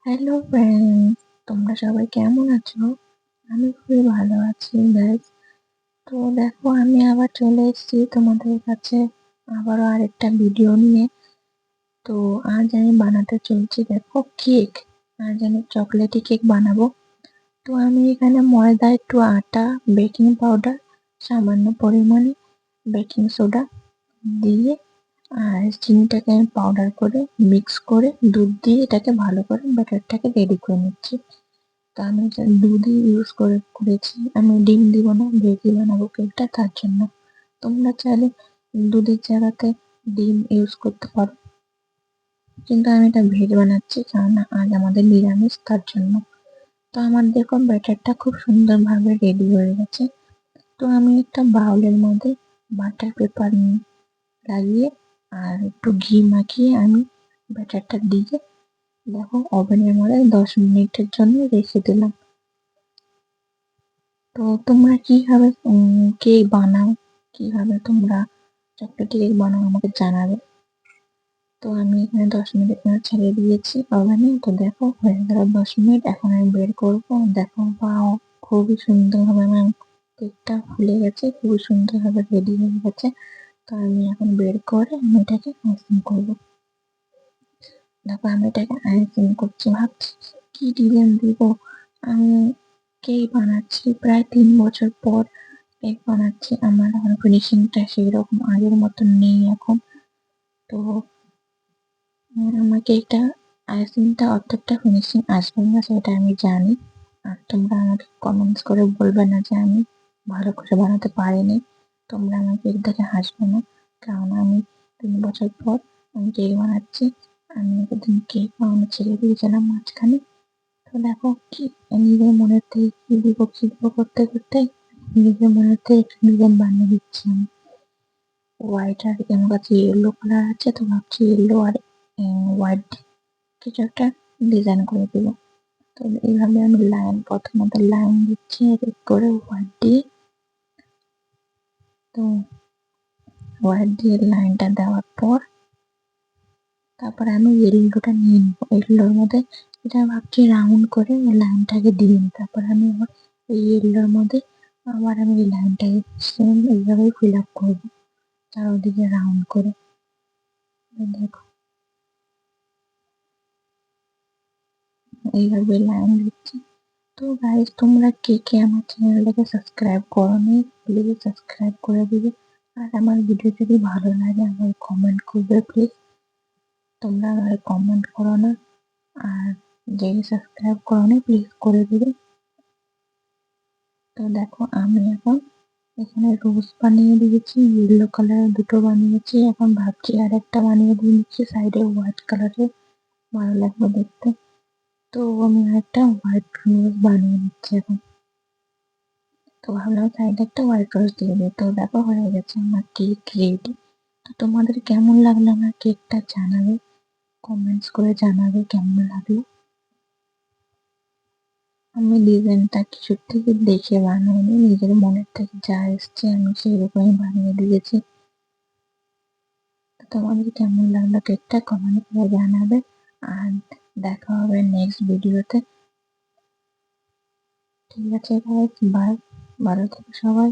Hello friends, তোমরা সবাই কেমন আছো? আমি খুবই ভালো আছি গাইস। তো দেখো, আমি আবার চলে এসেছি তোমাদের কাছে আবারও আরেকটা ভিডিও নিয়ে। তো আজ আমি বানাতে চলছি, দেখো, কেক। আজ আমি চকলেটি কেক বানাবো। তো আমি এখানে ময়দা, একটু আটা, বেকিং পাউডার, সামান্য পরিমাণে বেকিং সোডা দিয়ে আর চিনিটাকে আমি পাউডার করে মিক্স করে দুধ দিয়ে এটাকে ভালো করে ব্যাটারটাকে রেডি করে নিচ্ছি। তো আমি এটা দুধই ইউজ করেছি, আমি ডিম দিব না, ভেজই বানাবো কেকটা, তার জন্য। তোমরা চাইলে দুধের জায়গাতে ডিম ইউজ করতে পারো, কিন্তু আমি এটা ভেজ বানাচ্ছি কারণ আজ আমাদের নিরামিষ, তার জন্য। তো আমার দেখো ব্যাটারটা খুব সুন্দরভাবে রেডি হয়ে গেছে। তো আমি একটা বাউলের মধ্যে বাটার পেপার লাগিয়ে আর একটু ঘি মাখিয়ে আমি ব্যাটারটা দিয়ে দেখো ওভেনের মধ্যে 10 মিনিটের জন্য রেখে দিলাম। তো তোমরা কিভাবে কেক বানাও, কিভাবে তোমরা চকলেট কেক বানাও আমাকে জানাবে। তো আমি এখানে 10 মিনিট ছেড়ে দিয়েছি ওভেনে। তো দেখো হয়ে গেল 10 মিনিট, এখন আমি বের করবো। দেখো বাও, খুবই সুন্দরভাবে আমার কেকটা ফুলে গেছে, খুবই সুন্দরভাবে রেডি হয়ে গেছে। তো আমি এখন বের করে আমি এটাকে আইসিং করবো। দেখো আমি এটাকে আইসিং করছি, ভাবছি কি ডিজাইন দিব। আমি কেক বানাচ্ছি প্রায় 3 বছর পর, কেক বানাচ্ছি। আমার এখন ফিনিশিংটা সেই রকম আগের মতন নেই এখন। তো আমার কেকটা আইসিংটা অতটা ফিনিশিং আসবে না, সেটা আমি জানি। আর তোমরা আমাকে কমেন্টস করে বলবে না যে আমি ভালো করে বানাতে পারিনি। তোমরা আমার কেক দেখে হাসবে না, কারণ আমি 3 বছর পর আমি কেক বানাচ্ছি। আমি একদিন কেক বানানো ছেড়ে দিয়েছিলাম মাঝখানে। তো দেখো কি, নিজের মনের থেকে কি দিব করতে করতে নিজের মনের থেকে একটা ডিজাইন বানিয়ে দিচ্ছি আমি। হোয়াইট আর আমার কাছে ইয়েলো কালার আছে, তো ভাবছি ইয়েলো আর হোয়াইট কিছু একটা ডিজাইন করে দেবো। তো এইভাবে আমি প্রথমত লাইন দিচ্ছি এক এক করে হোয়াইট দিয়ে। তো হোয়াইট দিয়ে লাইনটা দেওয়ার পর তারপরে আমি ইয়েলোটা নিয়ে নেবো, ইয়েলোর মধ্যে এটা ভাবছি রাউন্ড করে লাইনটাকে দিয়ে নিই। তারপর আমি আবার এই ইয়েলোর মধ্যে আবার আমি এই লাইনটাকে সেম এইভাবেই ফিল আপ করবো চারোদিকে রাউন্ড করে। এই দেখো এইভাবে লাইন দিচ্ছি। তো গাইস, তোমরা কে কে আমার চ্যানেলটাকে সাবস্ক্রাইব করোনি, প্লিজ সাবস্ক্রাইব করে দিবে। আর আমার ভিডিও যদি ভালো লাগে আমাকে কমেন্ট করবে প্লিজ। তোমরা আমাকে কমেন্ট করো না, আর যে সাবস্ক্রাইব করোনি প্লিজ করে দিবে। তো দেখো আমি এখন এখানে রোজ বানিয়ে দিয়েছি, ইয়েলো কালারের দুটো বানিয়েছি, এখন ভাবছি আর একটা বানিয়ে দিয়ে নিচ্ছি সাইডে হোয়াইট কালারের, ভালো লাগবে দেখতে। তো আমি একটা হোয়াইট রোজ বানিয়ে নিচ্ছি এখন। তো ভাবলাম সাইডে একটা হোয়াইট রোজ দিয়ে দিই। তো দেখো হয়ে গেছে আমার কেক রেডি। তো তোমাদের কেমন লাগলো আমার কেকটা জানাবে, কমেন্টস করে জানাবে কেমন লাগলো। আমি ডিজাইনটা কিছু থেকে দেখে বানাইনি, নিজের মনের থেকে যা এসছে আমি সেই রকমই বানিয়ে দিয়েছি। তো তোমাদের কেমন লাগলো কেকটা কমেন্ট করে জানাবে। আর দেখা হবে নেক্সট ভিডিওতে। ঠিক আছে গাইস, বাই, ভালো থেকো সবাই।